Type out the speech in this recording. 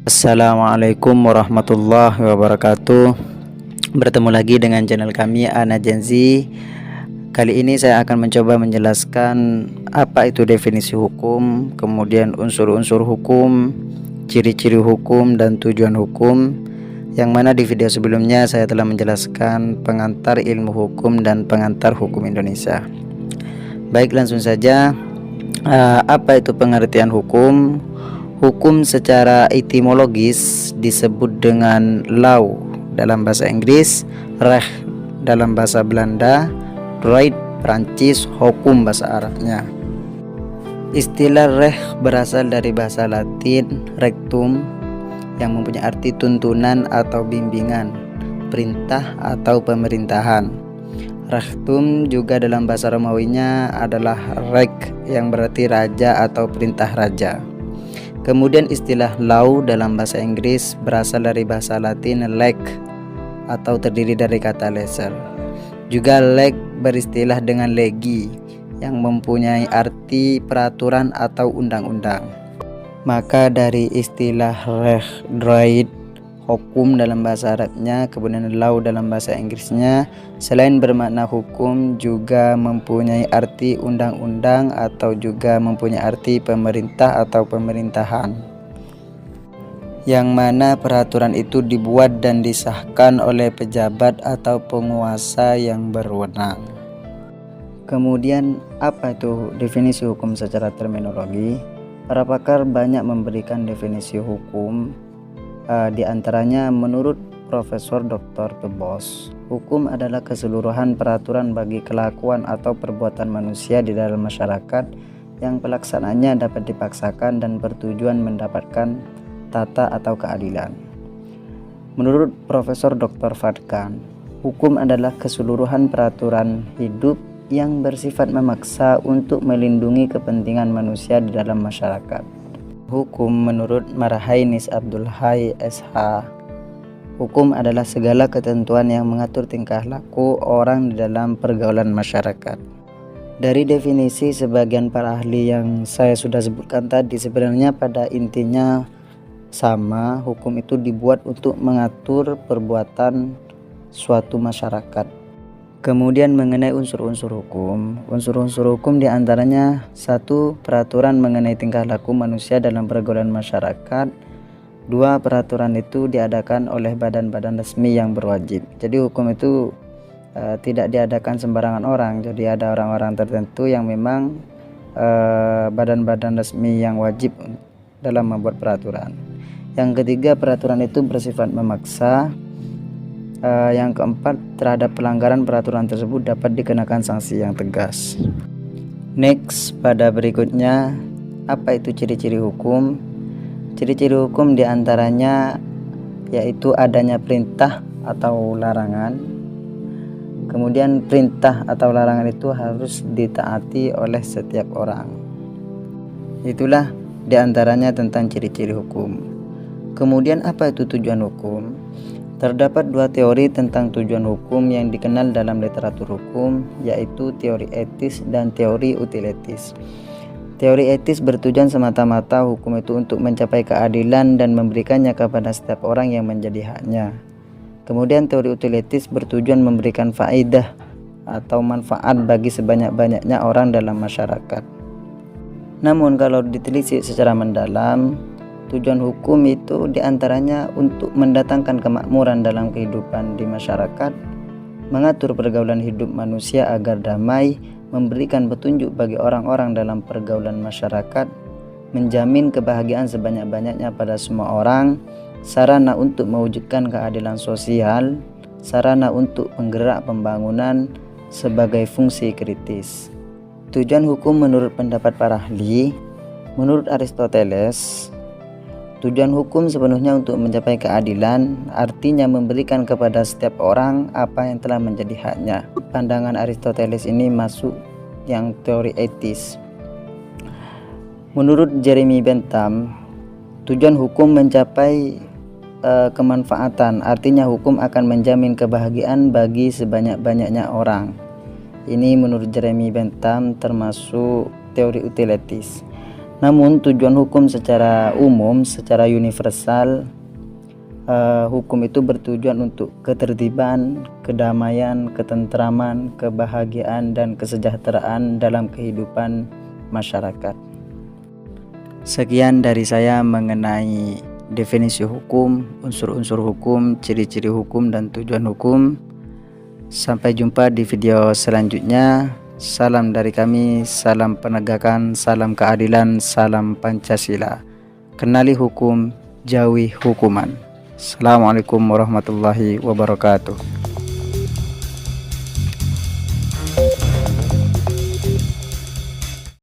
Assalamualaikum warahmatullahi wabarakatuh. Bertemu lagi dengan channel kami Ana Genzi. Kali ini saya akan mencoba menjelaskan apa itu definisi hukum, kemudian unsur-unsur hukum, ciri-ciri hukum, dan tujuan hukum. Yang mana di video sebelumnya saya telah menjelaskan pengantar ilmu hukum dan pengantar hukum Indonesia. Baik, langsung saja. Apa itu pengertian hukum? Hukum secara etimologis disebut dengan law dalam bahasa Inggris, recht dalam bahasa Belanda, droit Prancis, hukum bahasa Arabnya. Istilah recht berasal dari bahasa Latin rectum yang mempunyai arti tuntunan atau bimbingan, perintah atau pemerintahan. Rectum juga dalam bahasa Romawinya adalah rex yang berarti raja atau perintah raja. Kemudian istilah law dalam bahasa Inggris berasal dari bahasa Latin leg atau terdiri dari kata leser. Juga leg beristilah dengan legi yang mempunyai arti peraturan atau undang-undang. Maka dari istilah recht, droit, hukum dalam bahasa Arabnya, kemudian law dalam bahasa Inggrisnya, selain bermakna hukum juga mempunyai arti undang-undang atau juga mempunyai arti pemerintah atau pemerintahan, yang mana peraturan itu dibuat dan disahkan oleh pejabat atau penguasa yang berwenang. Kemudian apa itu definisi hukum secara terminologi? Para pakar banyak memberikan definisi hukum. Di antaranya menurut Profesor Dr. Tebos, hukum adalah keseluruhan peraturan bagi kelakuan atau perbuatan manusia di dalam masyarakat yang pelaksanaannya dapat dipaksakan dan bertujuan mendapatkan tata atau keadilan. Menurut Profesor Dr. Fadkan, hukum adalah keseluruhan peraturan hidup yang bersifat memaksa untuk melindungi kepentingan manusia di dalam masyarakat. Hukum menurut Marhainis Abdul Hayy SH, hukum adalah segala ketentuan yang mengatur tingkah laku orang di dalam pergaulan masyarakat. Dari definisi sebagian para ahli yang saya sudah sebutkan tadi, sebenarnya pada intinya sama. Hukum itu dibuat untuk mengatur perbuatan suatu masyarakat. Kemudian mengenai unsur-unsur hukum. Unsur-unsur hukum diantaranya: 1. Peraturan mengenai tingkah laku manusia dalam pergaulan masyarakat. 2. Peraturan itu diadakan oleh badan-badan resmi yang berwajib. Jadi hukum itu tidak diadakan sembarangan orang. Jadi ada orang-orang tertentu yang memang badan-badan resmi yang wajib dalam membuat peraturan. Yang ketiga, peraturan itu bersifat memaksa. Yang keempat, terhadap pelanggaran peraturan tersebut dapat dikenakan sanksi yang tegas. Next, pada berikutnya, apa itu ciri-ciri hukum? Ciri-ciri hukum diantaranya yaitu adanya perintah atau larangan. Kemudian perintah atau larangan itu harus ditaati oleh setiap orang. Itulah diantaranya tentang ciri-ciri hukum. Kemudian apa itu tujuan hukum? Terdapat dua teori tentang tujuan hukum yang dikenal dalam literatur hukum, yaitu teori etis dan teori utiletis. Teori etis bertujuan semata-mata hukum itu untuk mencapai keadilan dan memberikannya kepada setiap orang yang menjadi haknya. Kemudian teori utiletis bertujuan memberikan faedah atau manfaat bagi sebanyak-banyaknya orang dalam masyarakat. Namun kalau ditelisik secara mendalam, tujuan hukum itu diantaranya untuk mendatangkan kemakmuran dalam kehidupan di masyarakat, mengatur pergaulan hidup manusia agar damai, memberikan petunjuk bagi orang-orang dalam pergaulan masyarakat, menjamin kebahagiaan sebanyak-banyaknya pada semua orang, sarana untuk mewujudkan keadilan sosial, sarana untuk penggerak pembangunan sebagai fungsi kritis. Tujuan hukum menurut pendapat para ahli, menurut Aristoteles, tujuan hukum sepenuhnya untuk mencapai keadilan, artinya memberikan kepada setiap orang apa yang telah menjadi haknya. Pandangan Aristoteles ini masuk yang teori etis. Menurut Jeremy Bentham, tujuan hukum mencapai kemanfaatan, artinya hukum akan menjamin kebahagiaan bagi sebanyak-banyaknya orang. Ini menurut Jeremy Bentham termasuk teori utiletis. Namun tujuan hukum secara umum, secara universal, hukum itu bertujuan untuk ketertiban, kedamaian, ketentraman, kebahagiaan, dan kesejahteraan dalam kehidupan masyarakat. Sekian dari saya mengenai definisi hukum, unsur-unsur hukum, ciri-ciri hukum, dan tujuan hukum. Sampai jumpa di video selanjutnya. Salam dari kami, salam penegakan, salam keadilan, salam Pancasila. Kenali hukum, jauhi hukuman. Assalamualaikum warahmatullahi wabarakatuh.